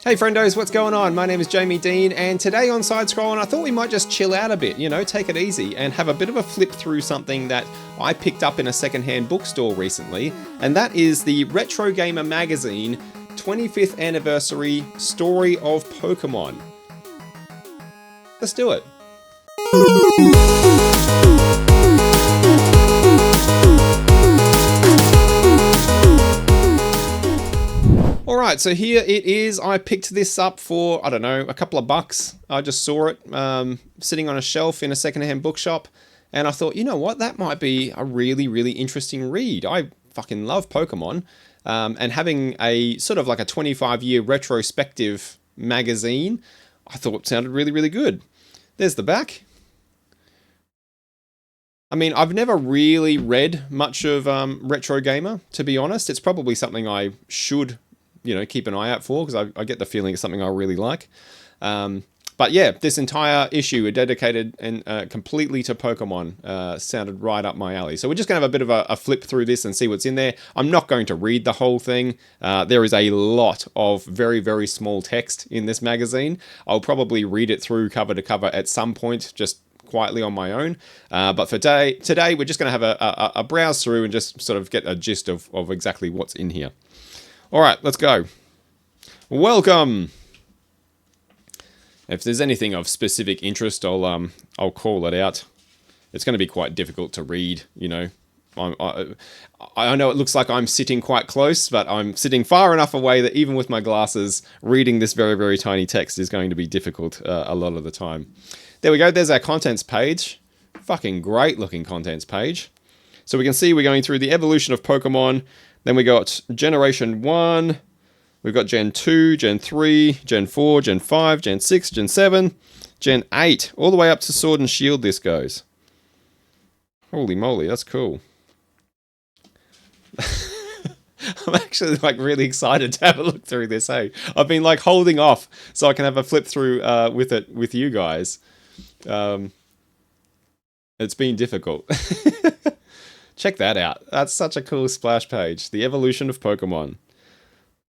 Hey friendos, what's going on? My name is Jamie Dean, and today on Sidescrollin I thought we might just chill out a bit, take it easy, and have a bit of a flip through something that I picked up in a secondhand bookstore recently, and that is the Retro Gamer Magazine 25th Anniversary Story of Pokemon. Let's do it. Alright, so here it is. I picked this up for, I don't know, a couple of bucks. I just saw it sitting on a shelf in a secondhand bookshop, and I thought, you know what, that might be a really, really interesting read. I fucking love Pokemon, and having a sort of like a 25-year retrospective magazine, I thought sounded really, really good. There's the back. I mean, I've never really read much of Retro Gamer, to be honest. It's probably something I should keep an eye out for, because I get the feeling it's something I really like. But yeah, this entire issue dedicated and completely to Pokemon sounded right up my alley. So we're just going to have a bit of a flip through this and see what's in there. I'm not going to read the whole thing. There is a lot of very, very small text in this magazine. I'll probably read it through cover to cover at some point, just quietly on my own. But for today, we're just going to have a browse through and just sort of get a gist of exactly what's in here. All right, let's go. Welcome. If there's anything of specific interest, I'll call it out. It's going to be quite difficult to read, I know it looks like I'm sitting quite close, but I'm sitting far enough away that even with my glasses, reading this very, very tiny text is going to be difficult a lot of the time. There we go. There's our contents page. Fucking great looking contents page. So we can see we're going through the evolution of Pokemon. Then we got Generation 1, we've got Gen 2, Gen 3, Gen 4, Gen 5, Gen 6, Gen 7, Gen 8, all the way up to Sword and Shield this goes. Holy moly, that's cool. I'm actually really excited to have a look through this, hey? I've been holding off so I can have a flip through with you guys. It's been difficult. Check that out. That's such a cool splash page. The evolution of Pokemon.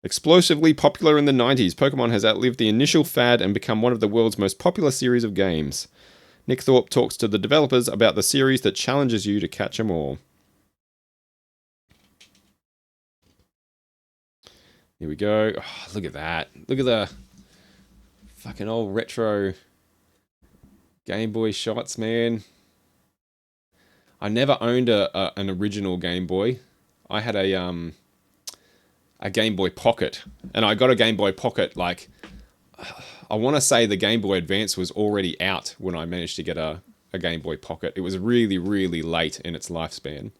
Explosively popular in the 90s, Pokemon has outlived the initial fad and become one of the world's most popular series of games. Nick Thorpe talks to the developers about the series that challenges you to catch 'em all. Here we go. Oh, look at that. Look at the fucking old retro Game Boy shots, man. I never owned an original Game Boy. I had a Game Boy Pocket, and I got a Game Boy Pocket I want to say the Game Boy Advance was already out when I managed to get a Game Boy Pocket. It was really, really late in its lifespan.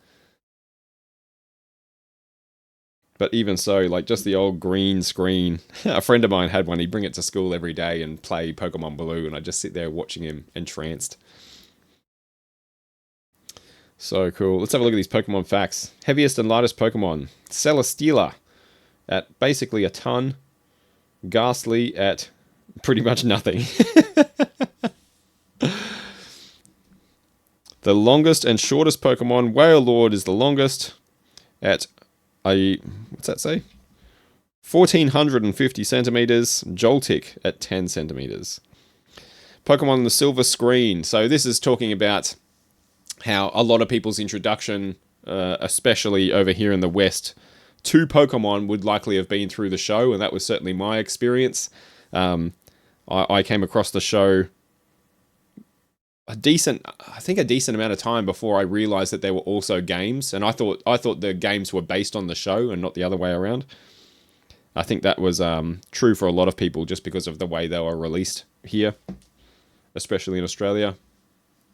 But even so, just the old green screen. A friend of mine had one. He'd bring it to school every day and play Pokemon Blue, and I'd just sit there watching him entranced. So cool. Let's have a look at these Pokemon facts. Heaviest and lightest Pokemon. Celesteela at basically a ton. Ghastly at pretty much nothing. The longest and shortest Pokemon. Wailord is the longest at what's that say? 1,450 centimeters. Joltik at 10 centimeters. Pokemon on the silver screen. So this is talking about how a lot of people's introduction, especially over here in the West, to Pokemon would likely have been through the show, and that was certainly my experience. I came across the show a decent amount of time before I realized that there were also games, and I thought the games were based on the show and not the other way around. I think that was true for a lot of people just because of the way they were released here, especially in Australia.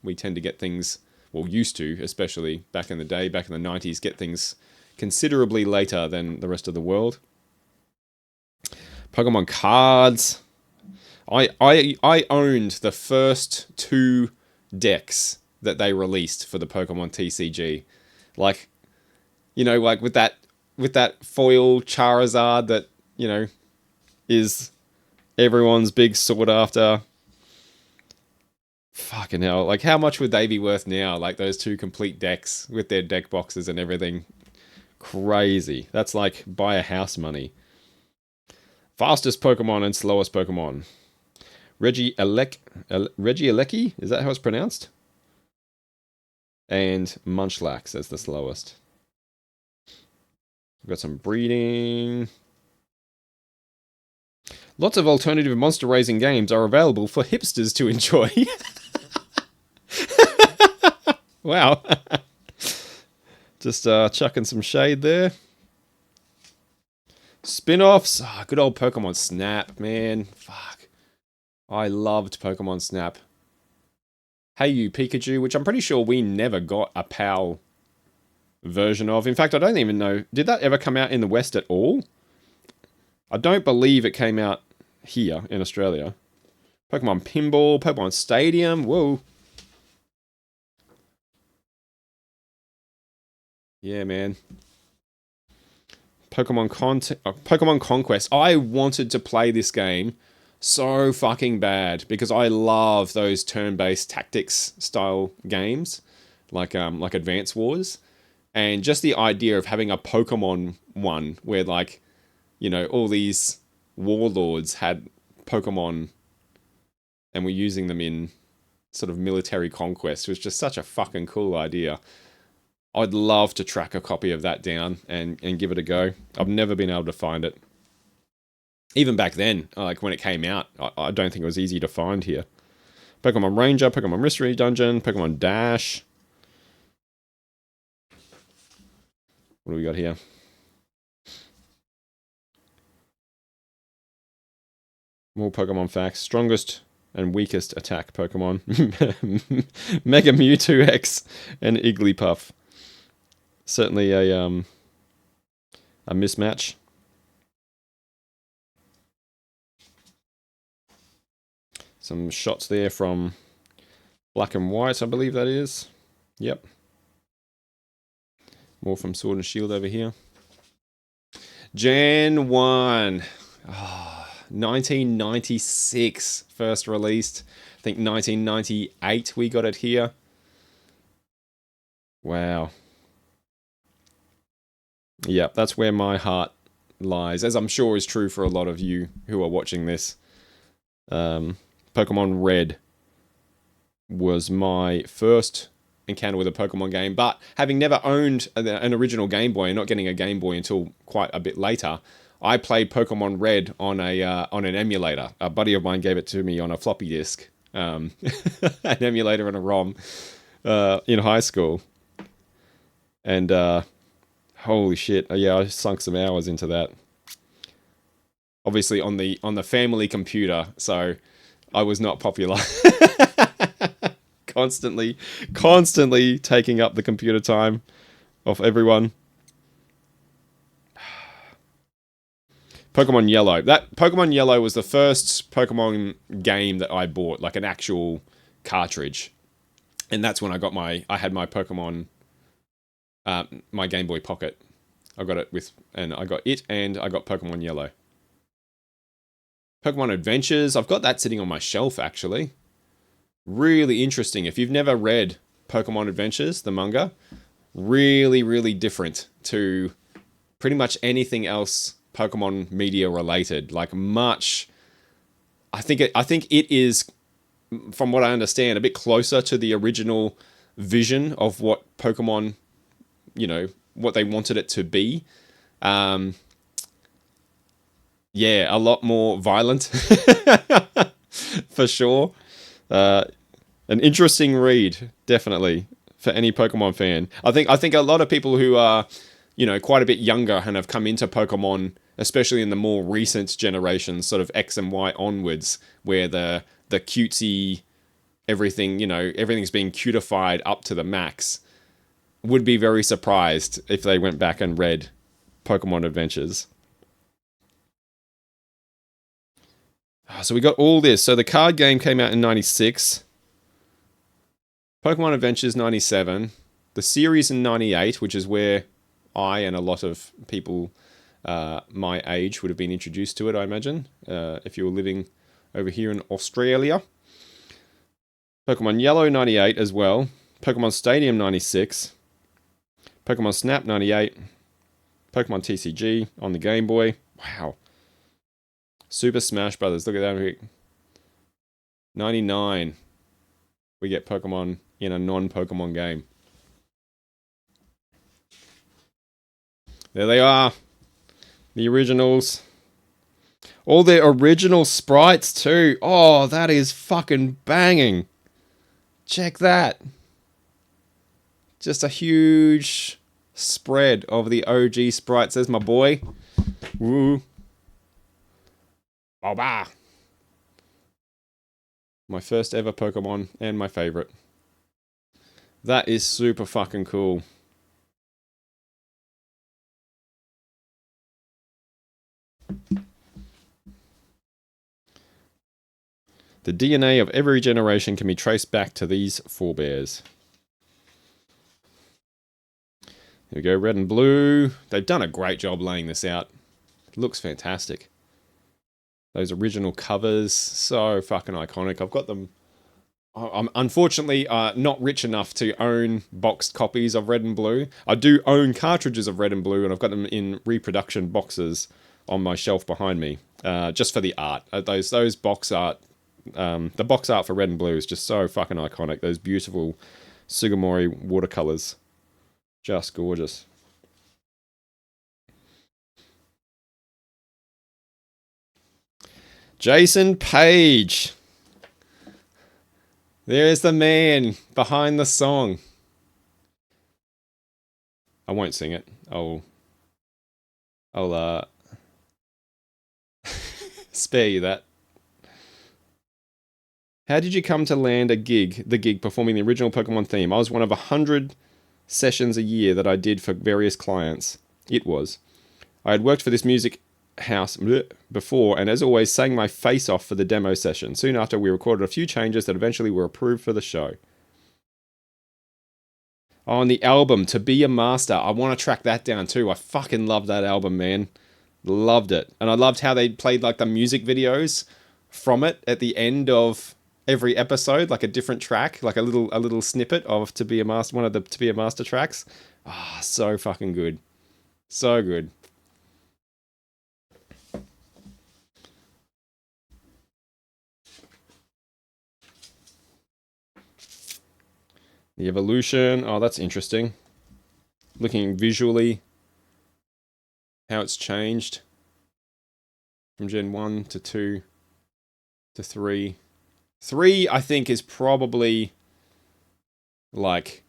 We tend to get things, well, used to, especially back in the day, back in the 90s, get things considerably later than the rest of the world. Pokemon cards. I owned the first 2 decks that they released for the Pokemon TCG. With that foil Charizard that, is everyone's big sought after. Fucking hell. How much would they be worth now? Those 2 complete decks with their deck boxes and everything. Crazy. That's buy a house money. Fastest Pokemon and slowest Pokemon. Regieleki? Is that how it's pronounced? And Munchlax as the slowest. We've got some breeding. Lots of alternative monster raising games are available for hipsters to enjoy. Wow. Just chucking some shade there. Spin-offs. Oh, good old Pokemon Snap, man. Fuck. I loved Pokemon Snap. Hey You Pikachu, which I'm pretty sure we never got a PAL version of. In fact, I don't even know. Did that ever come out in the West at all? I don't believe it came out here in Australia. Pokemon Pinball, Pokemon Stadium. Whoa. Yeah, man. Pokemon Conquest. I wanted to play this game so fucking bad because I love those turn-based tactics style games like Advance Wars, and just the idea of having a Pokemon one where, like, you know, all these warlords had Pokemon and were using them in sort of military conquest was just such a fucking cool idea. I'd love to track a copy of that down and give it a go. I've never been able to find it. Even back then, like when it came out, I don't think it was easy to find here. Pokemon Ranger, Pokemon Mystery Dungeon, Pokemon Dash. What do we got here? More Pokemon facts. Strongest and weakest attack Pokemon. Mega Mewtwo X and Igglypuff. Certainly a mismatch. Some shots there from Black and White, I believe that is. Yep. More from Sword and Shield over here. Gen 1. Oh, 1996 first released. I think 1998 we got it here. Wow. Yeah, that's where my heart lies, as I'm sure is true for a lot of you who are watching this. Pokemon Red was my first encounter with a Pokemon game, but having never owned an original Game Boy and not getting a Game Boy until quite a bit later, I played Pokemon Red on an emulator. A buddy of mine gave it to me on a floppy disk, an emulator and a ROM in high school, and holy shit, yeah, I sunk some hours into that. Obviously on the family computer, so I was not popular. Constantly taking up the computer time of everyone. Pokemon Yellow. That Pokemon Yellow was the first Pokemon game that I bought, like an actual cartridge. And that's when I had my Pokemon, my Game Boy Pocket. I got it and I got Pokemon Yellow. Pokemon Adventures. I've got that sitting on my shelf, actually. Really interesting. If you've never read Pokemon Adventures, the manga, really, really different to pretty much anything else Pokemon media related. Like much, I think it is, from what I understand, a bit closer to the original vision of what Pokemon, you know, what they wanted it to be. Yeah, a lot more violent, for sure. An interesting read, definitely, for any Pokemon fan. I think a lot of people who are, you know, quite a bit younger and have come into Pokemon, especially in the more recent generations, sort of X and Y onwards, where the cutesy everything, you know, everything's being cutified up to the max, would be very surprised if they went back and read Pokemon Adventures. So we got all this. So the card game came out in 96. Pokemon Adventures 97. The series in 98, which is where I and a lot of people my age would have been introduced to it, I imagine, if you were living over here in Australia. Pokemon Yellow 98 as well. Pokemon Stadium 96. Pokemon Snap 98. Pokemon TCG on the Game Boy. Wow. Super Smash Brothers. Look at that. 99. We get Pokemon in a non-Pokemon game. There they are. The originals. All the original sprites too. Oh, that is fucking banging. Check that. Just a huge spread of the OG sprites. There's my boy. Woo. Boba. My first ever Pokemon and my favorite. That is super fucking cool. The DNA of every generation can be traced back to these forebears. Here we go, red and blue. They've done a great job laying this out. It looks fantastic. Those original covers, so fucking iconic. I've got them. I'm unfortunately not rich enough to own boxed copies of red and blue. I do own cartridges of red and blue, and I've got them in reproduction boxes on my shelf behind me, just for the art. Those box art. The box art for red and blue is just so fucking iconic. Those beautiful Sugimori watercolors. Just gorgeous. Jason Page. There's the man behind the song. I won't sing it. I'll spare you that. How did you come to land the gig performing the original Pokemon theme? I was one of 100 sessions a year that I did for various clients. It was. I had worked for this music house before, and as always, sang my face off for the demo session. Soon after, we recorded a few changes that eventually were approved for the show. Oh, and the album, To Be a Master. I want to track that down too. I fucking love that album, man. Loved it. And I loved how they played like the music videos from it at the end of every episode, like a different track, like a little snippet of To Be a Master, one of the To Be a Master tracks. Ah, oh, so fucking good. So good. The evolution. Oh, that's interesting. Looking visually, how it's changed from Gen 1 to 2 to 3. 3, I think, is probably like...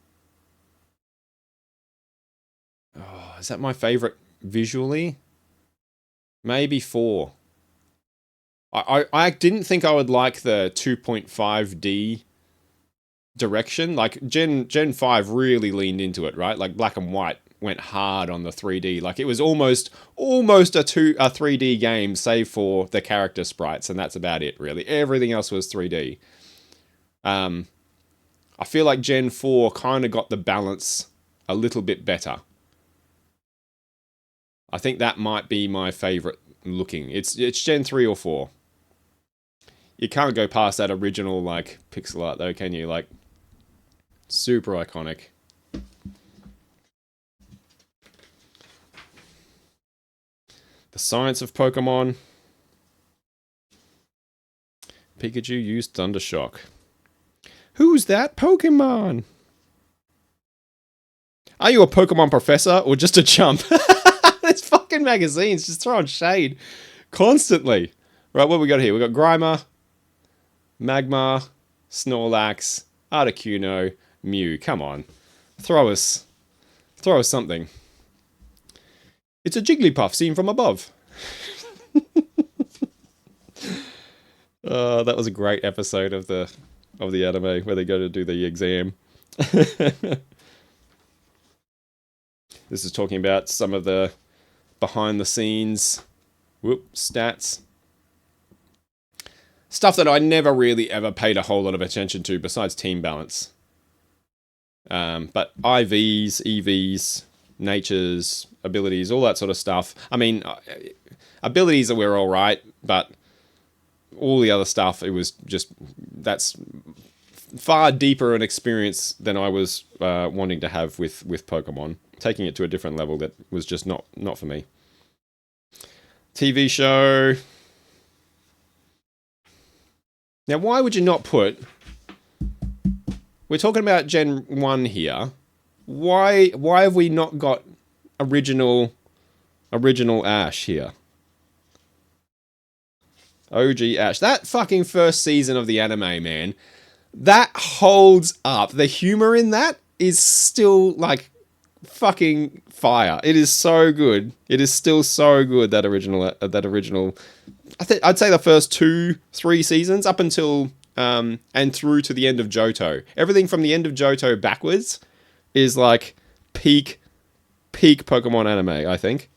Oh, is that my favorite visually? Maybe 4. I didn't think I would like the 2.5D direction. Like, Gen 5 really leaned into it, right? Like, Black and White went hard on the 3D. Like, it was almost a 3D game, save for the character sprites, and that's about it, really. Everything else was 3D. I feel like Gen 4 kind of got the balance a little bit better. I think that might be my favorite looking. It's Gen 3 or 4. You can't go past that original, like, pixel art, though, can you? Like, super iconic. The science of Pokemon. Pikachu used Thundershock. Who's that Pokemon? Are you a Pokemon professor or just a chump? There's fucking magazines just throwing shade constantly. Right, what we got here? We got Grimer, Magmar, Snorlax, Articuno, Mew. Come on. Throw us something. It's a Jigglypuff seen from above. That was a great episode of the anime where they go to do the exam. This is talking about some of the behind the scenes stats. Stuff that I never really ever paid a whole lot of attention to besides team balance. But IVs, EVs, natures, abilities, all that sort of stuff. I mean, abilities were all right, but all the other stuff, it was just, that's far deeper an experience than I was wanting to have with Pokemon. Taking it to a different level that was just not for me. TV show. Now, why would you not put... We're talking about Gen 1 here. Why have we not got original Ash here? OG Ash. That fucking first season of the anime, man. That holds up. The humor in that is still, like, fucking fire. It is so good. It is still so good, that original... I'd say the first 2-3 seasons, up until... and through to the end of Johto. Everything from the end of Johto backwards is, like, peak Pokemon anime, I think.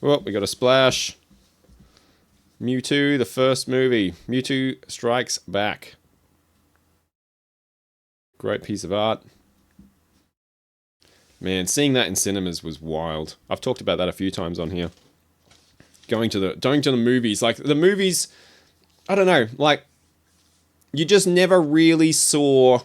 Well, we got a splash. Mewtwo, the first movie. Mewtwo Strikes Back. Great piece of art. Man, seeing that in cinemas was wild. I've talked about that a few times on here. Going to the movies. Like, the movies, I don't know, like, you just never really saw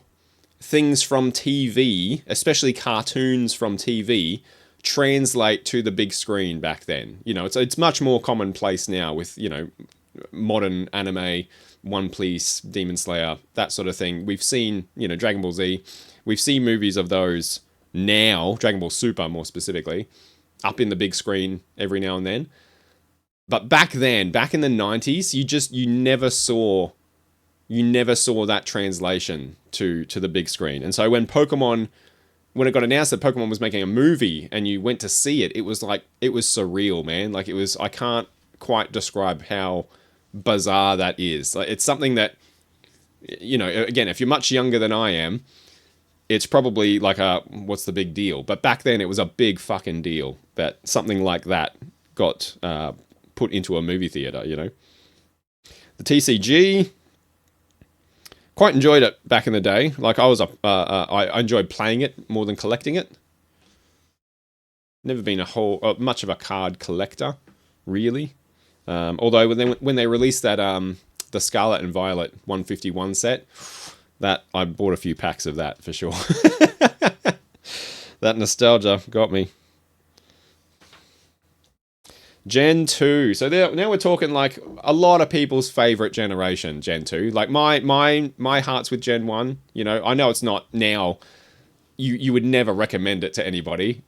things from TV, especially cartoons from TV, translate to the big screen back then. You know, it's much more commonplace now with, you know, modern anime, One Piece, Demon Slayer, that sort of thing. We've seen, you know, Dragon Ball Z. We've seen movies of those now, Dragon Ball Super more specifically, up in the big screen every now and then. But back then, back in the 90s, you never saw that translation to the big screen. And so when it got announced that Pokemon was making a movie and you went to see it, it was surreal, man. Like, I can't quite describe how bizarre that is. Like, it's something that, you know, again, if you're much younger than I am, it's probably like what's the big deal? But back then it was a big fucking deal that something like that got put into a movie theater, you know. The TCG, quite enjoyed it back in the day. Like, I enjoyed playing it more than collecting it. Never been much of a card collector, really. Although when they released that the Scarlet and Violet 151 set, that I bought a few packs of that for sure. That nostalgia got me. Gen 2. So now we're talking, like, a lot of people's favorite generation, Gen 2. Like, my heart's with Gen 1. You know, I know it's not now. You would never recommend it to anybody.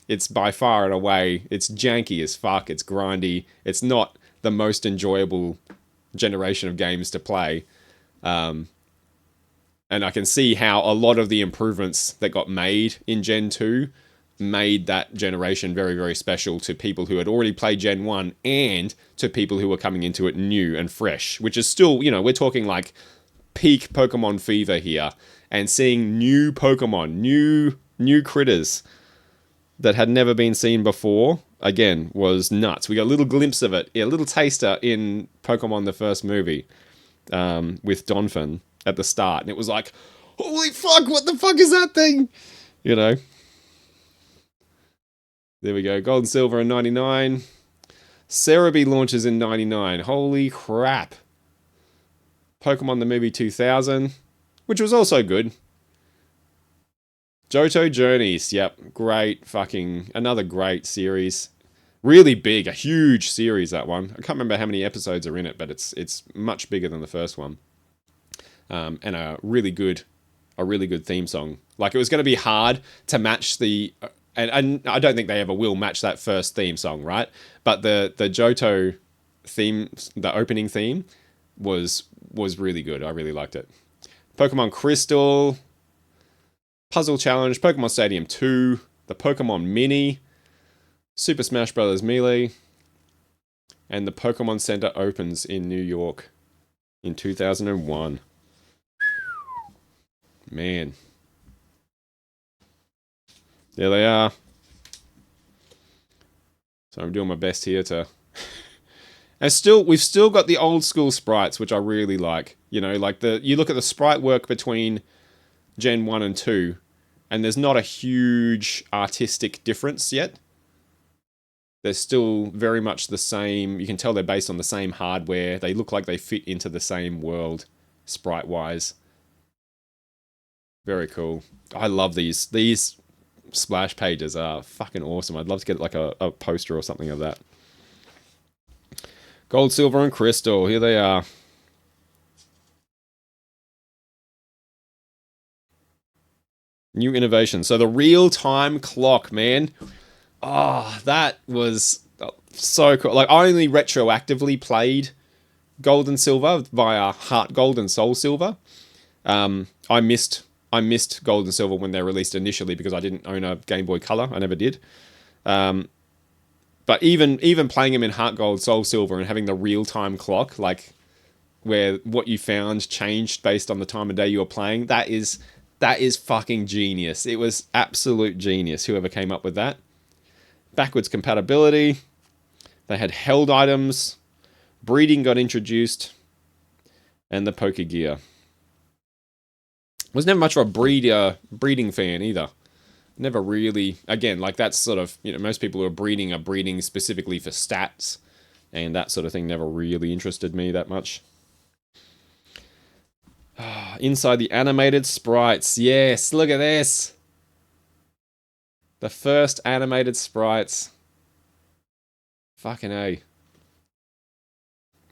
It's by far and away, it's janky as fuck. It's grindy. It's not the most enjoyable generation of games to play. And I can see how a lot of the improvements that got made in Gen 2 made that generation very, very special to people who had already played Gen 1 and to people who were coming into it new and fresh, which is still, you know, we're talking like peak Pokemon fever here, and seeing new Pokemon, new critters that had never been seen before, again, was nuts. We got a little glimpse of it, a little taster in Pokemon the first movie with Donphin at the start, and it was like, holy fuck, what the fuck is that thing? You know? There we go. Gold and Silver in 99. Cerebi launches in 99. Holy crap. Pokemon the movie 2000, which was also good. Johto Journeys, yep, great fucking, another great series. Really big, a huge series, that one. I can't remember how many episodes are in it, but it's much bigger than the first one. And a really good theme song. Like, it was going to be hard to match the, and I don't think they ever will match that first theme song, right? But the Johto theme, the opening theme, was really good. I really liked it. Pokemon Crystal, Puzzle Challenge, Pokemon Stadium 2, the Pokemon Mini, Super Smash Bros. Melee, and the Pokemon Center opens in New York in 2001. Man. There they are. So I'm doing my best here to... And we've still got the old school sprites, which I really like. You know, like you look at the sprite work between Gen 1 and 2, and there's not a huge artistic difference yet. They're still very much the same. You can tell they're based on the same hardware. They look like they fit into the same world, sprite-wise. Very cool. I love these splash pages are fucking awesome. I'd love to get like a poster or something of that. Gold, silver, and crystal. Here they are. New innovation. So the real-time clock, man. Oh, that was so cool. Like, I only retroactively played Gold and Silver via Heart Gold and Soul Silver. I missed Gold and Silver when they released initially because I didn't own a Game Boy Color. I never did. But even playing them in Heart Gold, Soul Silver, and having the real-time clock, like where what you found changed based on the time of day you were playing, that is fucking genius. It was absolute genius, whoever came up with that. Backwards compatibility. They had held items. Breeding got introduced. And the poker gear. Was never much of a breeding fan either. Never really, again, like that's sort of, most people who are breeding specifically for stats. And that sort of thing never really interested me that much. Inside the animated sprites. Yes, look at this. The first animated sprites. Fucking A.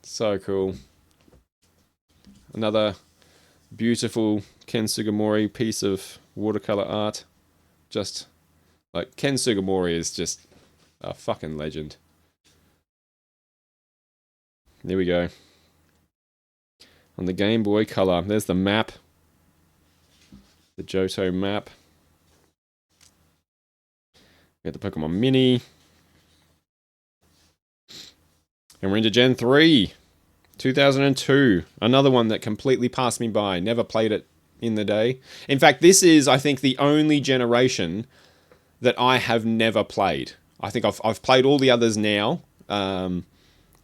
So cool. Another beautiful Ken Sugimori piece of watercolor art. Just, like, Ken Sugimori is just a fucking legend. There we go. On the Game Boy Color, there's the map. The Johto map. We got the Pokemon Mini. And we're into Gen 3. 2002. Another one that completely passed me by. Never played it in the day. In fact, this is, I think, the only generation that I have never played. I think I've played all the others now,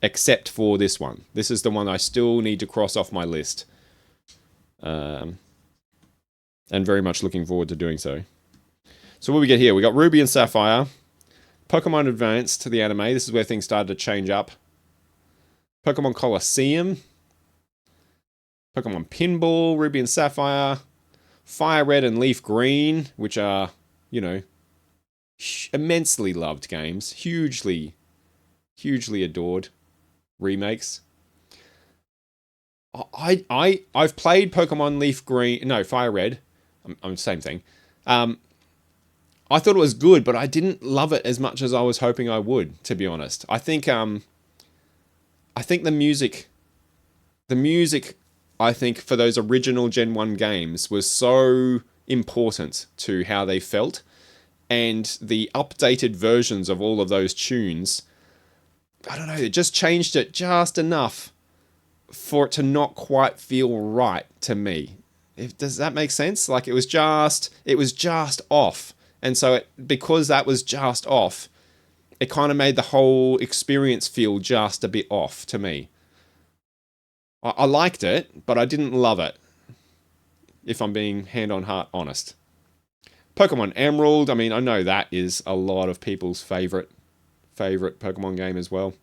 except for this one. This is the one I still need to cross off my list. And very much looking forward to doing so. So what we get here? We got Ruby and Sapphire. Pokemon Advance to the anime. This is where things started to change up. Pokemon Colosseum. Pokemon Pinball, Ruby and Sapphire. Fire Red and Leaf Green, which are, immensely loved games. Hugely adored remakes. I've played Pokemon Leaf Green, no, Fire Red. I'm same thing. I thought it was good, but I didn't love it as much as I was hoping I would, to be honest. I think the music, I think, for those original Gen 1 games was so important to how they felt. And the updated versions of all of those tunes, I don't know, it just changed it just enough for it to not quite feel right to me. Does that make sense? Like, it was just off. And so because that was just off, it kind of made the whole experience feel just a bit off to me. I liked it, but I didn't love it, if I'm being hand on heart honest. Pokemon Emerald, I mean, I know that is a lot of people's favorite Pokemon game as well.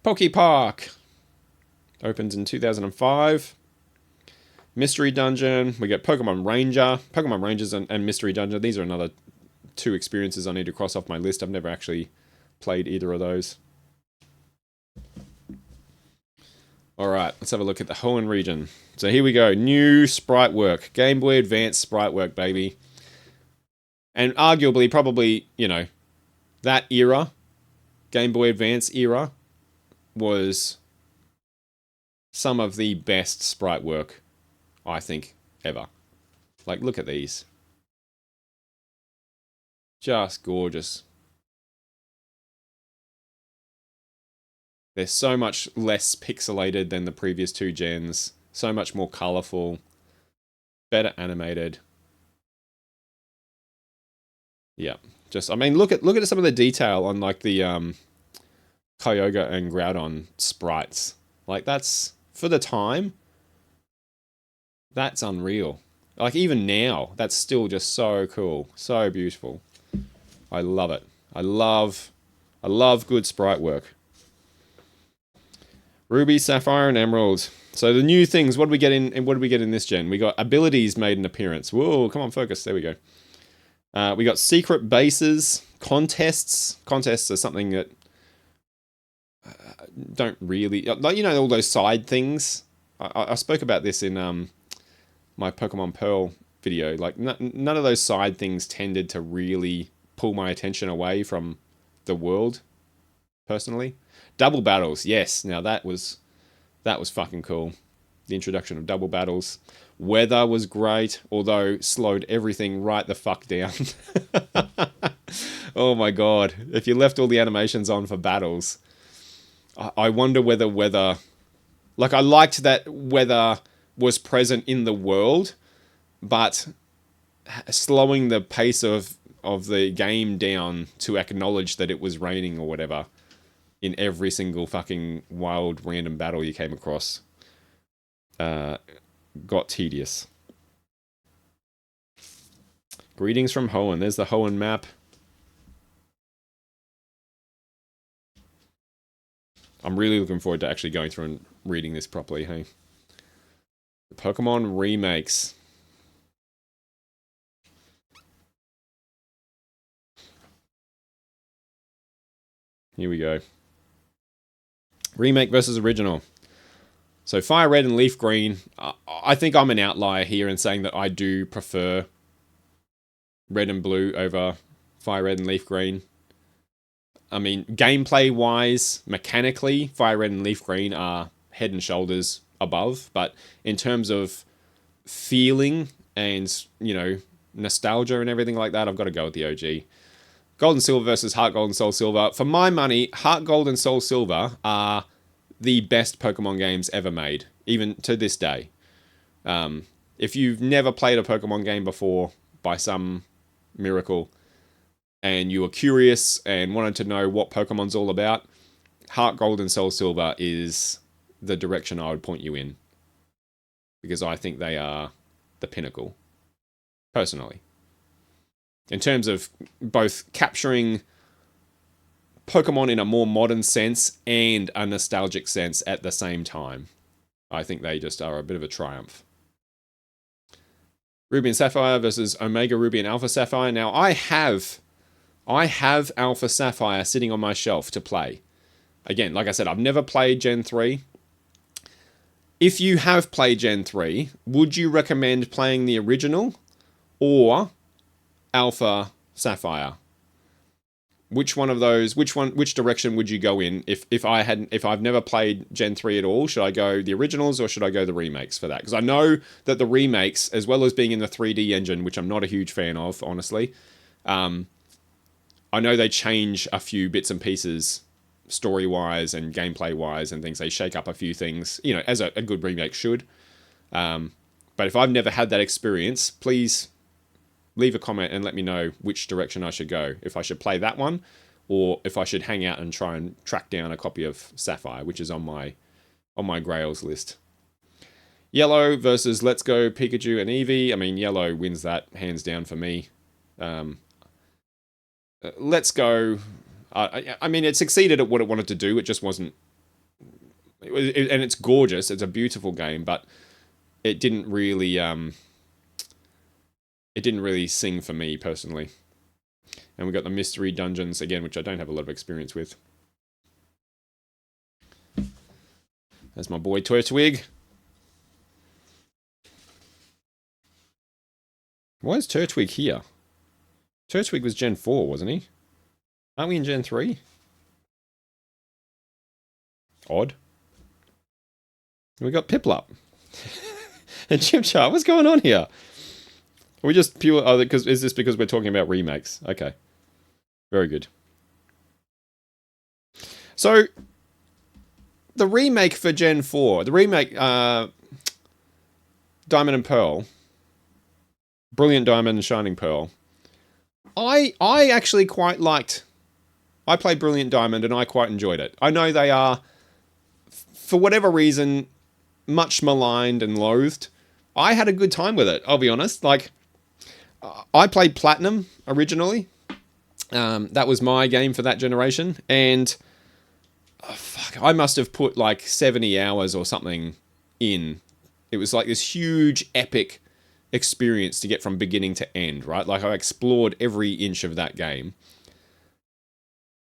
Poke Park opens in 2005. Mystery Dungeon, we get Pokemon Ranger. Pokemon Rangers and Mystery Dungeon, these are another two experiences I need to cross off my list. I've never actually played either of those. Alright, let's have a look at the Hoenn region. So here we go, new sprite work. Game Boy Advance sprite work, baby. And arguably, probably, that era, Game Boy Advance era, was some of the best sprite work, I think, ever. Like, look at these. Just gorgeous. They're so much less pixelated than the previous two gens. So much more colourful. Better animated. Yeah. Just, I mean, look at some of the detail on, like, the Kyogre and Groudon sprites. Like, that's, for the time, that's unreal. Like, even now, that's still just so cool. So beautiful. I love it. I love good sprite work. Ruby, Sapphire, and Emerald. So the new things, what do we get in this gen? We got abilities made an appearance. Whoa, come on, focus. There we go. We got secret bases, contests. Contests are something that don't really, like, all those side things. I spoke about this in my Pokemon Pearl video. Like, none of those side things tended to really pull my attention away from the world, personally. Double battles, yes. Now that was fucking cool. The introduction of double battles. Weather was great, although slowed everything right the fuck down. Oh my god. If you left all the animations on for battles, I wonder whether weather... Like, I liked that weather was present in the world, but slowing the pace of the game down to acknowledge that it was raining or whatever in every single fucking wild random battle you came across got tedious. Greetings from Hoenn. There's the Hoenn map. I'm really looking forward to actually going through and reading this properly, hey? The Pokemon remakes. Here we go. Remake versus original. So Fire Red and Leaf Green. I think I'm an outlier here in saying that I do prefer Red and Blue over Fire Red and Leaf Green. I mean, gameplay-wise, mechanically, Fire Red and Leaf Green are head and shoulders above. But in terms of feeling and, nostalgia and everything like that, I've got to go with the OG. Gold and Silver versus Heart Gold and Soul Silver. For my money, Heart Gold and Soul Silver are the best Pokemon games ever made, even to this day. If you've never played a Pokemon game before by some miracle, and you were curious and wanted to know what Pokemon's all about, Heart Gold and Soul Silver is the direction I would point you in. Because I think they are the pinnacle, personally. In terms of both capturing Pokemon in a more modern sense and a nostalgic sense at the same time. I think they just are a bit of a triumph. Ruby and Sapphire versus Omega Ruby and Alpha Sapphire. Now, I have Alpha Sapphire sitting on my shelf to play. Again, like I said, I've never played Gen 3. If you have played Gen 3, would you recommend playing the original or Alpha Sapphire? Which direction would you go in if I've never played Gen 3 at all? Should I go the originals or should I go the remakes for that? Because I know that the remakes, as well as being in the 3D engine, which I'm not a huge fan of, honestly, I know they change a few bits and pieces story-wise and gameplay-wise and things. They shake up a few things, as a good remake should. But if I've never had that experience, please leave a comment and let me know which direction I should go. If I should play that one, or if I should hang out and try and track down a copy of Sapphire, which is on my Grails list. Yellow versus Let's Go Pikachu and Eevee. I mean, Yellow wins that hands down for me. Let's Go. I mean, it succeeded at what it wanted to do. It just wasn't. And it's gorgeous. It's a beautiful game, but it didn't really. It didn't really sing for me personally. And we got the mystery dungeons again, which I don't have a lot of experience with. That's my boy Turtwig. Why is Turtwig here? Turtwig was Gen 4, wasn't he? Aren't we in Gen 3? Odd. We got Piplup. And Chimchar. What's going on here? Are we just pure... Oh, is this because we're talking about remakes? Okay. Very good. So, the remake for Gen 4, the remake, Diamond and Pearl, Brilliant Diamond and Shining Pearl, I actually quite liked... I played Brilliant Diamond and I quite enjoyed it. I know they are, for whatever reason, much maligned and loathed. I had a good time with it, I'll be honest. Like, I played Platinum originally. That was my game for that generation. And I must have put like 70 hours or something in. It was like this huge, epic experience to get from beginning to end, right? Like, I explored every inch of that game.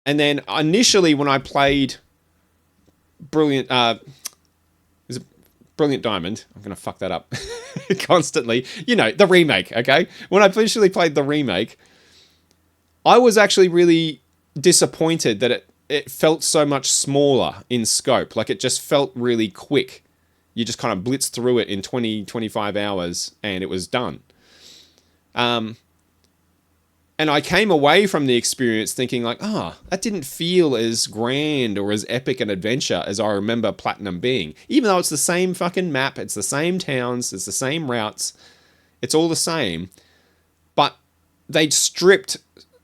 And then initially when I played Brilliant, is it Brilliant Diamond? I'm going to fuck that up constantly. You know, the remake, okay? When I initially played the remake, I was actually really disappointed that it felt so much smaller in scope. Like, it just felt really quick. You just kind of blitzed through it in 20, 25 hours and it was done. And I came away from the experience thinking like, that didn't feel as grand or as epic an adventure as I remember Platinum being. Even though it's the same fucking map, it's the same towns, it's the same routes, it's all the same. But they'd stripped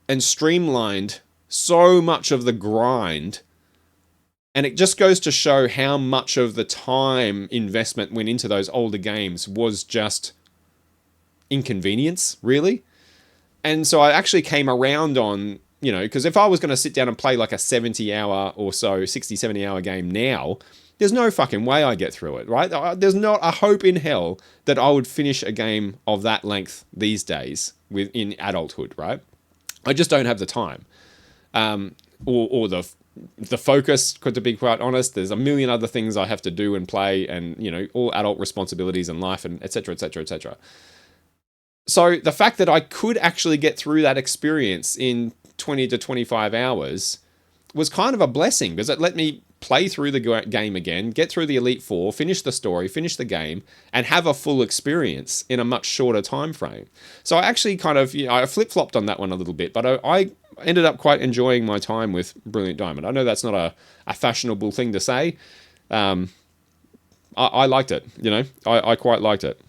and streamlined so much of the grind. And it just goes to show how much of the time investment went into those older games was just inconvenience, really. And so I actually came around on, you know, because if I was going to sit down and play like a 70-hour or so, 60, 70-hour game now, there's no fucking way I get through it, right? There's not a hope in hell that I would finish a game of that length these days in adulthood, right? I just don't have the time. Or the focus, to be quite honest. There's a million other things I have to do and play and, you know, all adult responsibilities in life and et cetera, et cetera, et cetera. So the fact that I could actually get through that experience in 20 to 25 hours was kind of a blessing because it let me play through the game again, get through the Elite Four, finish the story, finish the game, and have a full experience in a much shorter time frame. So I actually kind of, you know, I flip-flopped on that one a little bit, but I ended up quite enjoying my time with Brilliant Diamond. I know that's not a fashionable thing to say. I liked it, you know, I quite liked it.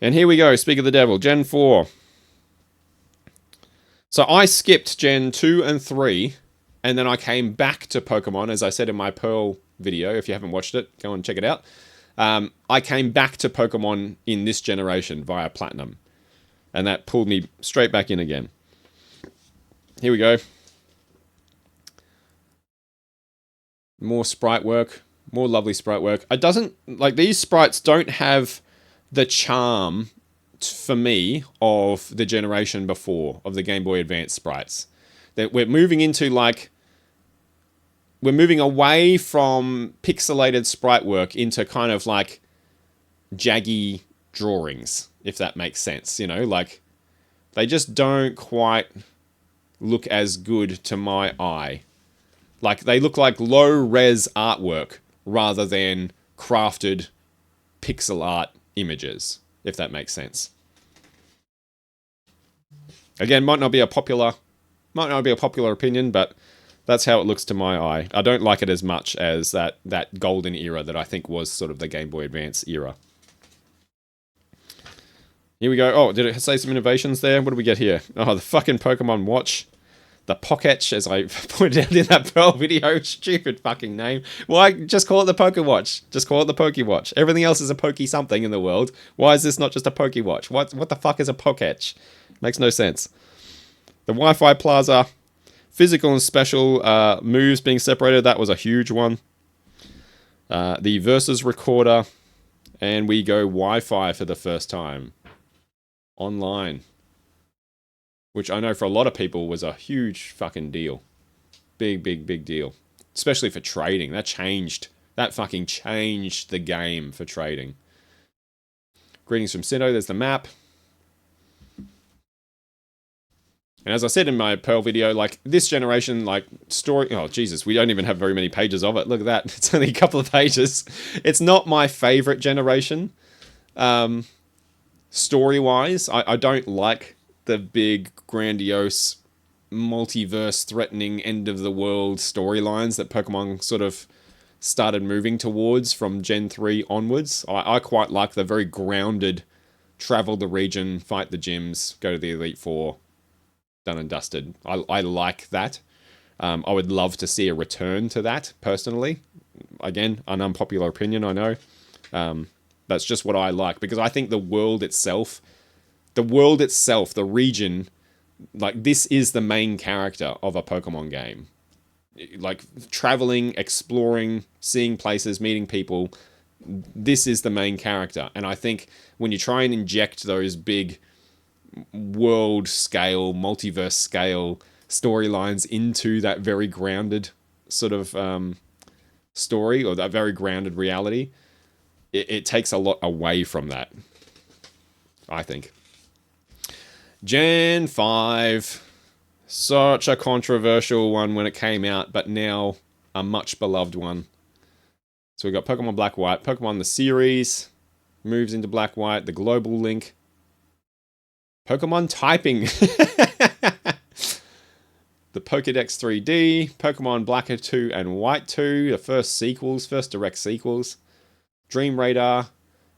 And here we go, speak of the devil, Gen 4. So I skipped Gen 2 and 3, and then I came back to Pokemon, as I said in my Pearl video. If you haven't watched it, go and check it out. I came back to Pokemon in this generation via Platinum, and that pulled me straight back in again. Here we go. More sprite work, more lovely sprite work. It doesn't, like, these sprites don't have the charm for me of the generation before, of the Game Boy Advance sprites. That we're moving into, like, we're moving away from pixelated sprite work into kind of like jaggy drawings, if that makes sense. You know, like, they just don't quite look as good to my eye. Like, they look like low-res artwork rather than crafted pixel art images, if that makes sense. Again, might not be a popular opinion, but that's how it looks to my eye. I don't like it as much as that golden era that I think was sort of the Game Boy Advance era. Here we go. Oh, did it say some innovations there? What do we get here? Oh, the fucking Pokemon Watch. The Pocketch, as I pointed out in that Pearl video. Stupid fucking name. Why just call it the Pokewatch? Just call it the Pokewatch. Everything else is a Pokey something in the world. Why is this not just a Pokewatch? What the fuck is a Pocketch? Makes no sense. The Wi-Fi Plaza. Physical and special moves being separated. That was a huge one. The Versus Recorder. And we go Wi-Fi for the first time. Online. Which I know for a lot of people was a huge fucking deal. Big, big, big deal. Especially for trading. That fucking changed the game for trading. Greetings from Sinnoh. There's the map. And as I said in my Pearl video, like, this generation, like, story... Oh, Jesus, we don't even have very many pages of it. Look at that. It's only a couple of pages. It's not my favorite generation. Story-wise, I don't like the big, grandiose, multiverse-threatening, end-of-the-world storylines that Pokemon sort of started moving towards from Gen 3 onwards. I quite like the very grounded, travel the region, fight the gyms, go to the Elite Four, done and dusted. I like that. I would love to see a return to that, personally. Again, an unpopular opinion, I know. That's just what I like, because I think the world itself, the region, like, this is the main character of a Pokemon game. Like, traveling, exploring, seeing places, meeting people, this is the main character. And I think when you try and inject those big world scale, multiverse scale storylines into that very grounded sort of story, or that very grounded reality, it takes a lot away from that, I think. Gen 5. Such a controversial one when it came out, but now a much beloved one. So we've got Pokemon Black White, Pokemon the series, moves into Black White, the global link, Pokemon typing, the Pokedex 3D, Pokemon Black 2 and White 2, the first direct sequels, Dream Radar,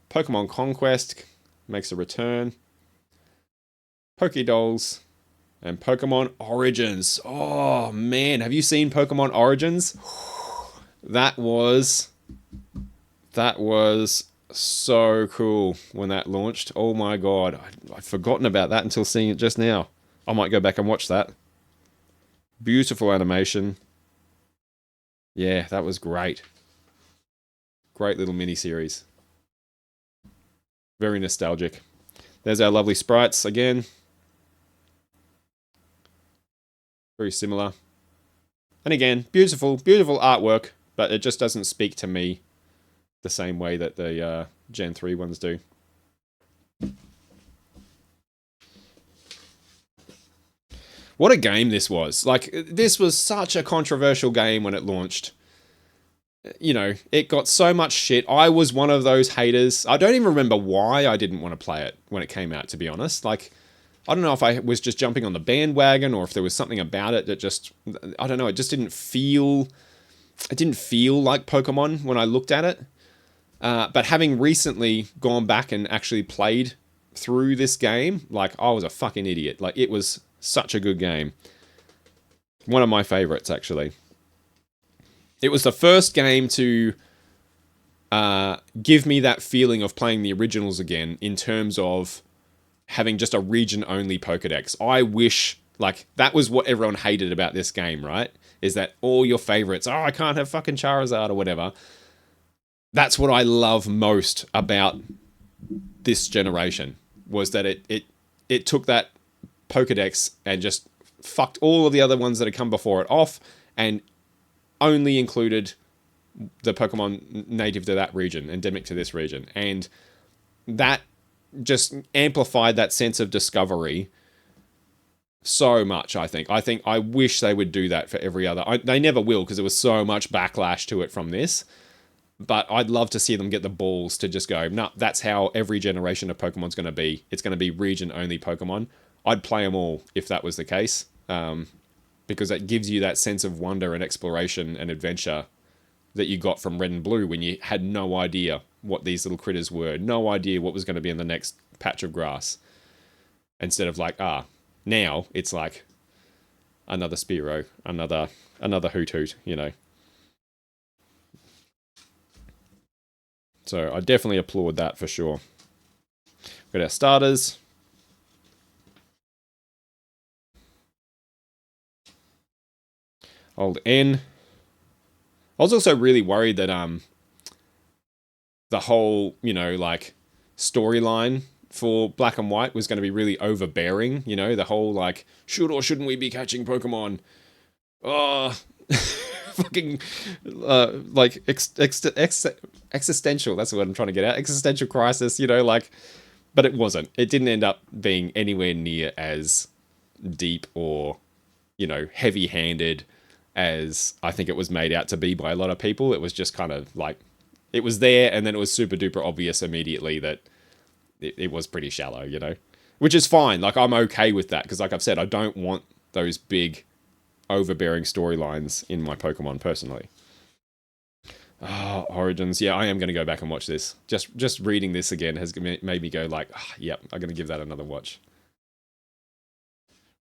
Pokemon Conquest makes a return, Pokédolls, and Pokemon Origins. Oh man, have you seen Pokemon Origins? That was so cool when that launched. Oh my god, I'd forgotten about that until seeing it just now. I might go back and watch that. Beautiful animation. Yeah, that was great. Great little mini-series. Very nostalgic. There's our lovely sprites again. Very similar. And again, beautiful artwork, but it just doesn't speak to me the same way that the Gen 3 ones do. What a game this was. Like, this was such a controversial game when it launched. You know, it got so much shit. I was one of those haters. I don't even remember why I didn't want to play it when it came out, to be honest. Like, I don't know if I was just jumping on the bandwagon or if there was something about it that just, I don't know, it just didn't feel like Pokemon when I looked at it. But having recently gone back and actually played through this game, like, I was a fucking idiot. Like, it was such a good game. One of my favorites, actually. It was the first game to give me that feeling of playing the originals again in terms of having just a region-only Pokedex. I wish, like, that was what everyone hated about this game, right? Is that all your favorites, oh, I can't have fucking Charizard or whatever. That's what I love most about this generation, was that it took that Pokedex and just fucked all of the other ones that had come before it off and only included the Pokemon native to that region, endemic to this region. And that just amplified that sense of discovery so much, I think. I wish they would do that for every other. They never will, because there was so much backlash to it from this. But I'd love to see them get the balls to just go, nah, that's how every generation of Pokemon's going to be. It's going to be region-only Pokemon. I'd play them all if that was the case. Because that gives you that sense of wonder and exploration and adventure that you got from Red and Blue when you had no idea what these little critters were, no idea what was going to be in the next patch of grass. Instead of like, now it's like another Spearow, another Hoot Hoot, you know. So I definitely applaud that for sure. We've got our starters. Old N. I was also really worried that the whole, you know, like, storyline for Black and White was going to be really overbearing, you know, the whole, like, should or shouldn't we be catching Pokemon? Oh, fucking, like, existential, that's what I'm trying to get at, existential crisis, you know, like, but it wasn't. It didn't end up being anywhere near as deep or, you know, heavy-handed as I think it was made out to be by a lot of people. It was just kind of like, it was there, and then it was super duper obvious immediately that it was pretty shallow, you know? Which is fine. Like, I'm okay with that, because like I've said, I don't want those big, overbearing storylines in my Pokemon, personally. Oh, Origins. Yeah, I am going to go back and watch this. Just reading this again has made me go like, yep, I'm going to give that another watch.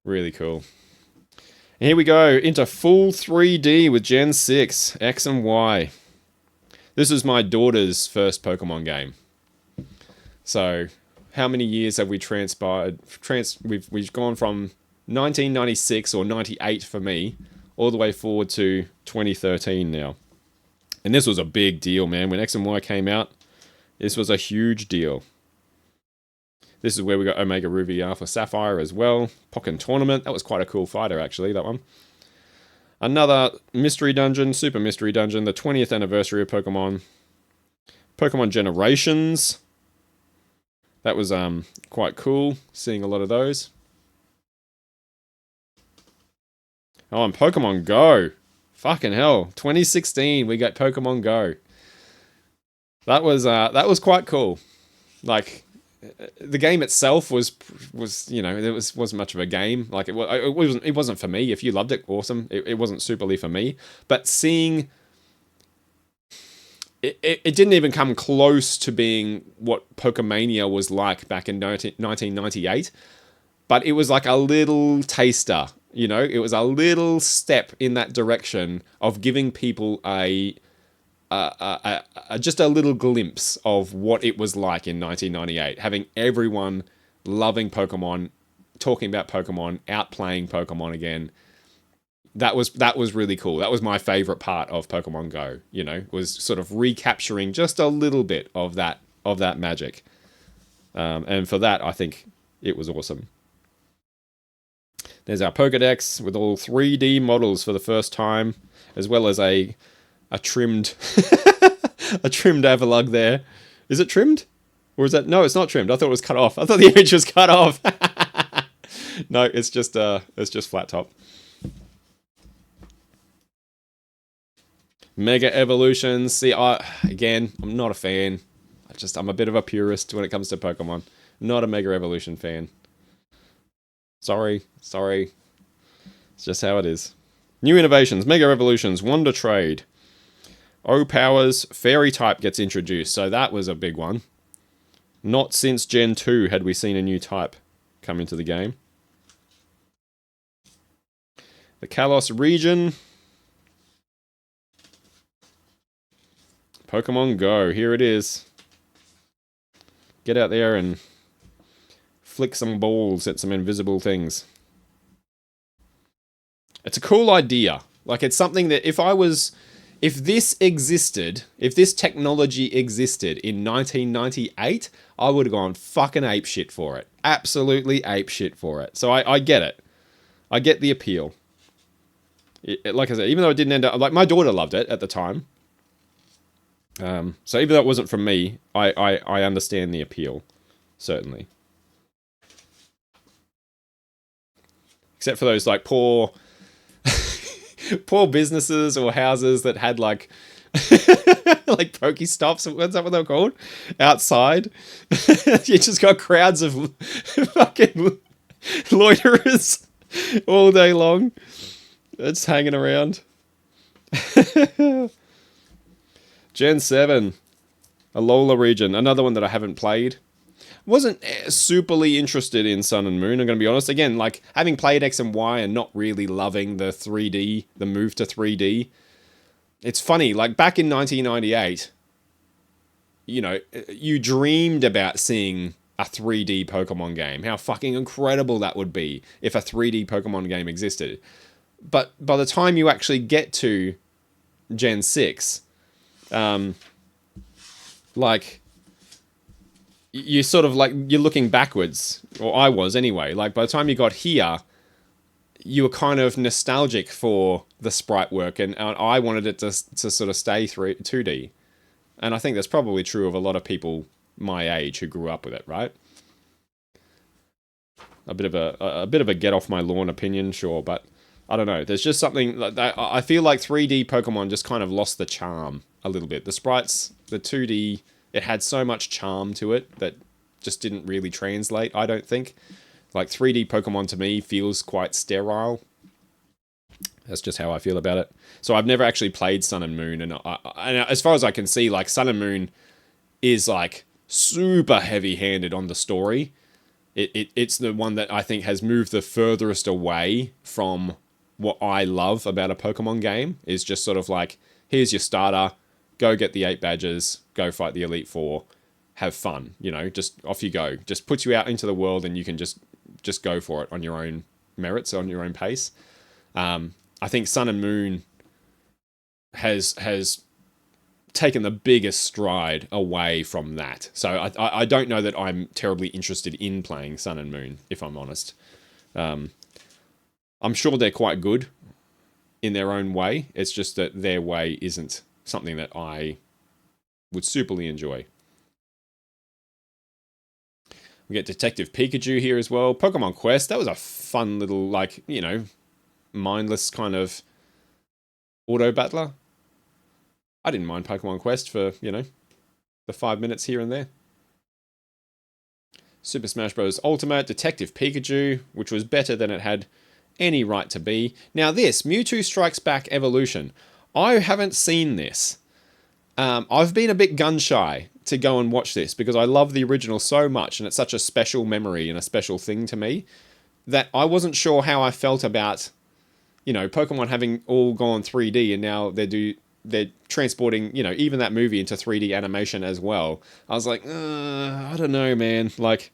Really cool. And here we go, into full 3D with Gen 6, X and Y. This is my daughter's first Pokemon game. So, how many years have we transpired? We've gone from 1996 or 98 for me, all the way forward to 2013 now. And this was a big deal, man. When X and Y came out, This was a huge deal. This is where we got Omega Ruby Alpha Sapphire as well. Pokken Tournament. That was quite a cool fighter, actually, that one. Another mystery dungeon, super mystery dungeon, the 20th anniversary of Pokemon. Pokemon Generations. That was quite cool, seeing a lot of those. Oh, and Pokemon Go. Fucking hell. 2016, we got Pokemon Go. That was quite cool. Like, the game itself was you know, it wasn't much of a game. Like, it wasn't for me. If you loved it, awesome. It wasn't superly for me. But seeing it didn't even come close to being what Pokemania was like back in 1998. But it was like a little taster, you know? It was a little step in that direction of giving people just a little glimpse of what it was like in 1998. Having everyone loving Pokemon, talking about Pokemon, out playing Pokemon again. That was really cool. That was my favorite part of Pokemon Go, you know, was sort of recapturing just a little bit of that magic. And for that, I think it was awesome. There's our Pokedex with all 3D models for the first time, as well as a trimmed a trimmed Avalugg there. Is it trimmed? Or is that... No, it's not trimmed. I thought it was cut off. I thought the image was cut off. No, it's just flat top. Mega Evolutions. See, I'm not a fan. I'm a bit of a purist when it comes to Pokemon. Not a Mega Evolution fan. Sorry. It's just how it is. New innovations. Mega Evolutions. Wonder Trade. O-Powers. Fairy type gets introduced. So that was a big one. Not since Gen 2 had we seen a new type come into the game. The Kalos region. Pokemon Go. Here it is. Get out there and flick some balls at some invisible things. It's a cool idea. Like, it's something that if this technology existed in 1998, I would have gone fucking apeshit for it. Absolutely apeshit for it. So I get it. I get the appeal. Like I said, even though it didn't end up... Like, my daughter loved it at the time. So even though it wasn't from me, I understand the appeal. Certainly. Except for those, like, poor businesses or houses that had, like, like Pokestops, what's that what they're called? Outside. You just got crowds of fucking loiterers all day long. It's hanging around. Gen 7. Alola region. Another one that I haven't played. Wasn't superly interested in Sun and Moon, I'm going to be honest. Again, like, having played X and Y and not really loving the 3D, the move to 3D. It's funny, like, back in 1998, you know, you dreamed about seeing a 3D Pokemon game. How fucking incredible that would be if a 3D Pokemon game existed. But by the time you actually get to Gen 6, like... you sort of like, you're looking backwards, or I was anyway. Like, by the time you got here, you were kind of nostalgic for the sprite work, and I wanted it to sort of stay 2D. And I think that's probably true of a lot of people my age who grew up with it, right? A bit of a get off my lawn opinion, sure, but I don't know. There's just something that I feel like 3D Pokemon just kind of lost the charm a little bit. The sprites, the 2D, it had so much charm to it that just didn't really translate, I don't think. Like, 3D Pokemon to me feels quite sterile. That's just how I feel about it. So I've never actually played Sun and Moon, and as far as I can see, like, Sun and Moon is, like, super heavy-handed on the story. It's the one that I think has moved the furthest away from what I love about a Pokemon game, is just sort of like, here's your starter, go get the 8 badges, go fight the Elite Four, have fun, you know, just off you go. Just puts you out into the world and you can just go for it on your own merits, on your own pace. I think Sun and Moon has taken the biggest stride away from that. So I don't know that I'm terribly interested in playing Sun and Moon, if I'm honest. I'm sure they're quite good in their own way. It's just that their way isn't something that I would superly enjoy. We get Detective Pikachu here as well. Pokemon Quest, that was a fun little, like, you know, mindless kind of auto battler. I didn't mind Pokemon Quest for, you know, the 5 minutes here and there. Super Smash Bros. Ultimate, Detective Pikachu, which was better than it had any right to be. Now this, Mewtwo Strikes Back Evolution. I haven't seen this. I've been a bit gun-shy to go and watch this because I love the original so much and it's such a special memory and a special thing to me that I wasn't sure how I felt about, you know, Pokemon having all gone 3D and now they're transporting, you know, even that movie into 3D animation as well. I was like, I don't know, man. Like,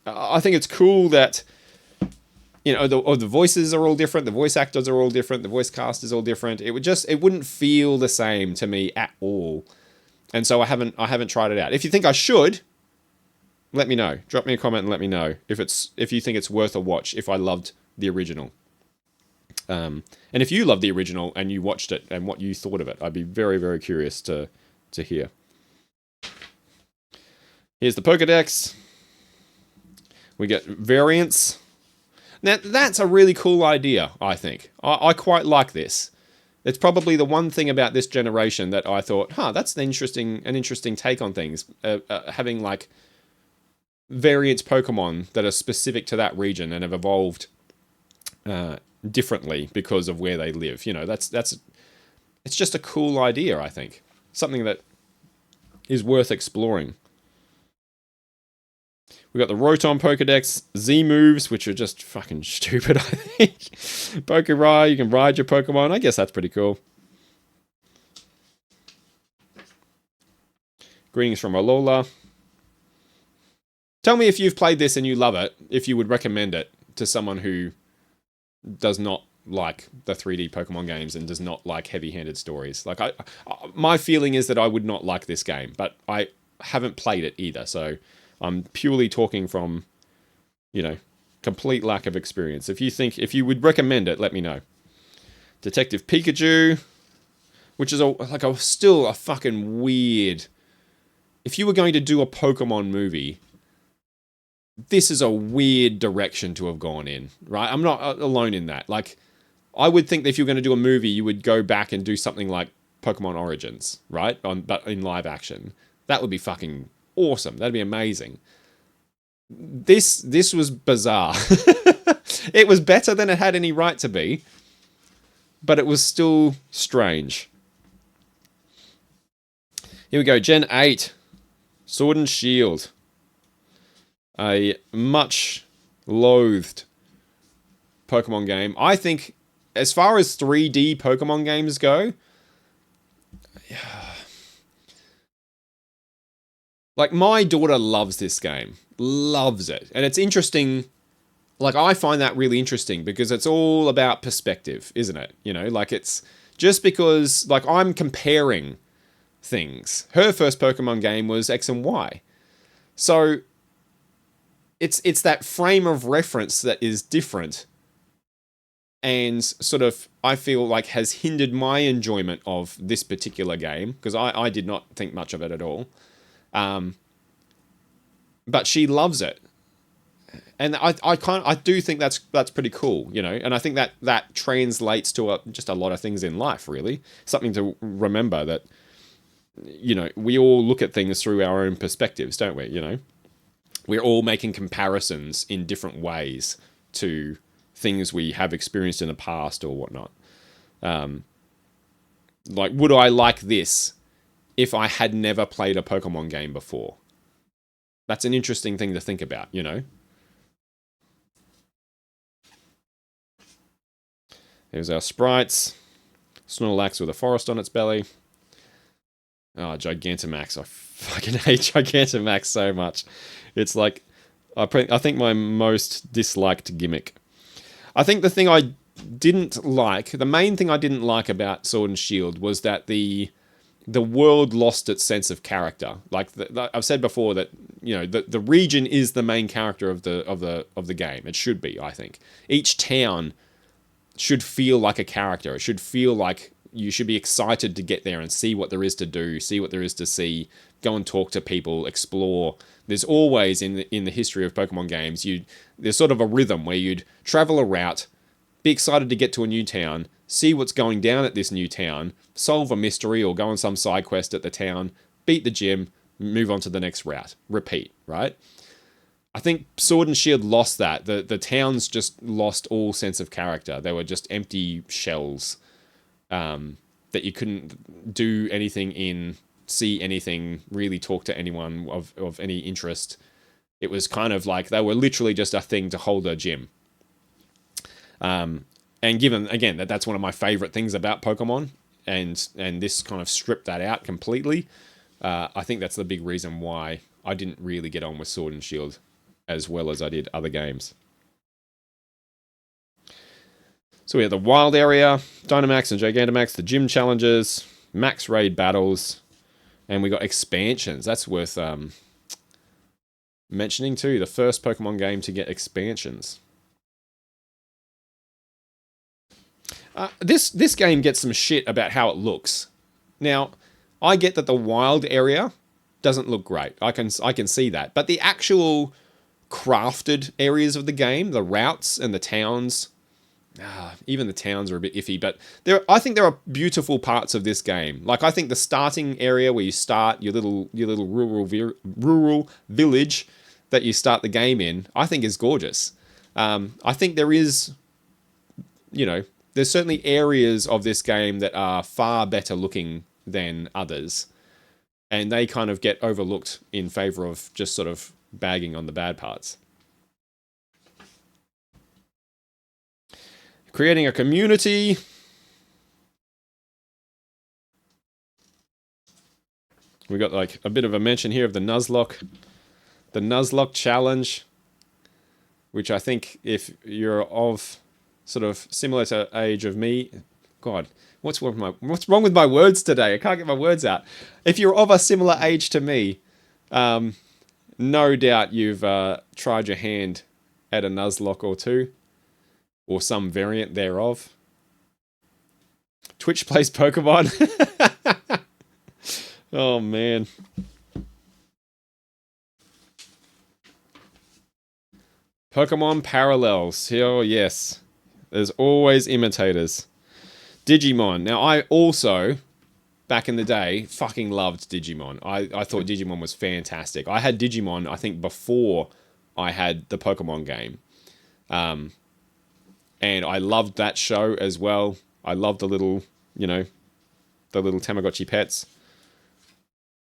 I think it's cool that, you know, the voices are all different, the voice actors are all different, the voice cast is all different. It wouldn't feel the same to me at all. And so I haven't tried it out. If you think I should, let me know. Drop me a comment and let me know if you think it's worth a watch, if I loved the original. And if you loved the original and you watched it and what you thought of it, I'd be very, very curious to hear. Here's the Pokedex. We get variants. Now, that's a really cool idea, I think. I quite like this. It's probably the one thing about this generation that I thought, that's an interesting take on things. Having, like, variants Pokemon that are specific to that region and have evolved differently because of where they live. You know, it's just a cool idea, I think. Something that is worth exploring. We got the Rotom Pokedex, Z moves, which are just fucking stupid, I think. Pokeride, you can ride your Pokemon. I guess that's pretty cool. Greetings from Alola. Tell me if you've played this and you love it, if you would recommend it to someone who does not like the 3D Pokemon games and does not like heavy-handed stories. Like, my feeling is that I would not like this game, but I haven't played it either, so I'm purely talking from, you know, complete lack of experience. If you would recommend it, let me know. Detective Pikachu, which is still a fucking weird. If you were going to do a Pokemon movie, this is a weird direction to have gone in, right? I'm not alone in that. Like, I would think that if you were going to do a movie, you would go back and do something like Pokemon Origins, right? But in live action. That would be fucking awesome. That'd be amazing. This was bizarre. It was better than it had any right to be, but it was still strange. Here we go, Gen 8. Sword and Shield. A much loathed Pokemon game. I think, as far as 3D Pokemon games go, like, my daughter loves this game. Loves it. And it's interesting. Like, I find that really interesting because it's all about perspective, isn't it? You know, like, it's just because, like, I'm comparing things. Her first Pokemon game was X and Y. So it's that frame of reference that is different and sort of, I feel like, has hindered my enjoyment of this particular game because I did not think much of it at all. But she loves it. And I do think that's pretty cool, you know, and I think that translates to just a lot of things in life, really. Something to remember that, you know, we all look at things through our own perspectives, don't we? You know, we're all making comparisons in different ways to things we have experienced in the past or whatnot. Like, would I like this if I had never played a Pokemon game before? That's an interesting thing to think about, you know? There's our sprites. Snorlax with a forest on its belly. Oh, Gigantamax. I fucking hate Gigantamax so much. It's like, I think my most disliked gimmick. I think the thing I didn't like, the main thing I didn't like about Sword and Shield was that the the world lost its sense of character. Like I've said before that, you know, the region is the main character of the game. It should be, I think. Each town should feel like a character. It should feel like you should be excited to get there and see what there is to do, see what there is to see, go and talk to people, explore. There's always in the history of Pokemon games, there's sort of a rhythm where you'd travel a route, be excited to get to a new town, see what's going down at this new town, solve a mystery or go on some side quest at the town, beat the gym, move on to the next route. Repeat, right? I think Sword and Shield lost that. The towns just lost all sense of character. They were just empty shells that you couldn't do anything in, see anything, really talk to anyone of any interest. It was kind of like they were literally just a thing to hold a gym. And given, again, that's one of my favorite things about Pokemon, and this kind of stripped that out completely, I think that's the big reason why I didn't really get on with Sword and Shield as well as I did other games. So we have the Wild Area, Dynamax and Gigantamax, the Gym Challenges, Max Raid Battles, and we got expansions. That's worth mentioning too. The first Pokemon game to get expansions. This game gets some shit about how it looks. Now, I get that the wild area doesn't look great. I can see that. But the actual crafted areas of the game, the routes and the towns, even the towns are a bit iffy. But I think there are beautiful parts of this game. Like, I think the starting area where you start your little rural village that you start the game in, I think is gorgeous. I think there is, you know, there's certainly areas of this game that are far better looking than others, and they kind of get overlooked in favor of just sort of bagging on the bad parts. Creating a community. We got like a bit of a mention here of the Nuzlocke challenge, which I think if you're of sort of similar to age of me, God, what's wrong with my words today? I can't get my words out. If you're of a similar age to me, no doubt you've tried your hand at a Nuzlocke or two, or some variant thereof. Twitch plays Pokemon. Oh man. Pokemon Parallels. Oh yes. There's always imitators. Digimon. Now, I also, back in the day, fucking loved Digimon. I thought Digimon was fantastic. I had Digimon, I think, before I had the Pokemon game. And I loved that show as well. I loved the little, you know, the little Tamagotchi pets.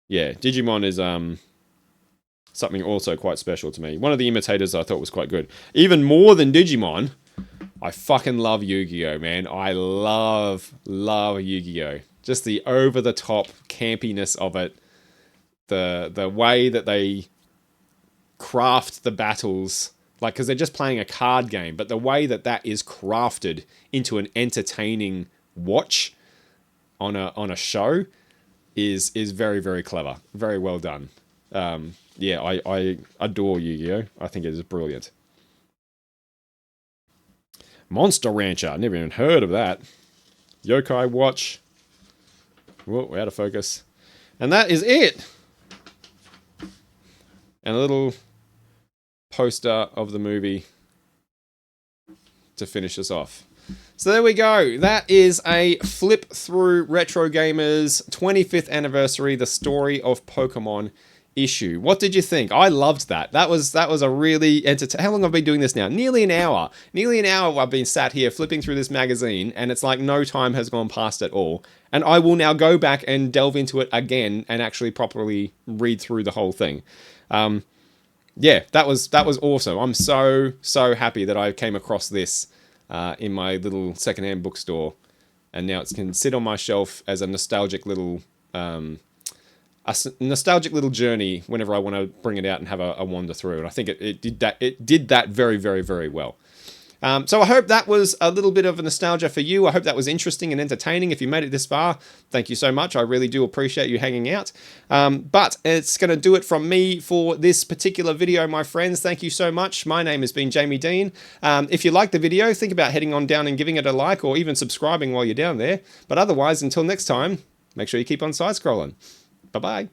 Yeah, Digimon is something also quite special to me. One of the imitators I thought was quite good. Even more than Digimon, I fucking love Yu-Gi-Oh, man. I love Yu-Gi-Oh. Just the over-the-top campiness of it. The way that they craft the battles. Like, because they're just playing a card game. But the way that is crafted into an entertaining watch on a show is very, very clever. Very well done. Yeah, I adore Yu-Gi-Oh. I think it is brilliant. Monster Rancher. Never even heard of that. Yokai Watch. Whoa, we're out of focus. And that is it. And a little poster of the movie to finish us off. So there we go. That is a flip through Retro Gamers 25th anniversary, the story of Pokemon issue. What did you think? I loved that. That was a really how long have I been doing this now? Nearly an hour. I've been sat here flipping through this magazine, and it's like no time has gone past at all. And I will now go back and delve into it again and actually properly read through the whole thing. Yeah, that was awesome. I'm so happy that I came across this in my little secondhand bookstore, and now it can sit on my shelf as a nostalgic little journey whenever I want to bring it out and have a wander through. And I think it did that very, very, very well. So I hope that was a little bit of a nostalgia for you. I hope that was interesting and entertaining. If you made it this far, thank you so much. I really do appreciate you hanging out. But it's going to do it from me for this particular video, my friends. Thank you so much. My name has been Jamie Dean. If you liked the video, think about heading on down and giving it a like, or even subscribing while you're down there. But otherwise, until next time, make sure you keep on side scrolling. Bye-bye.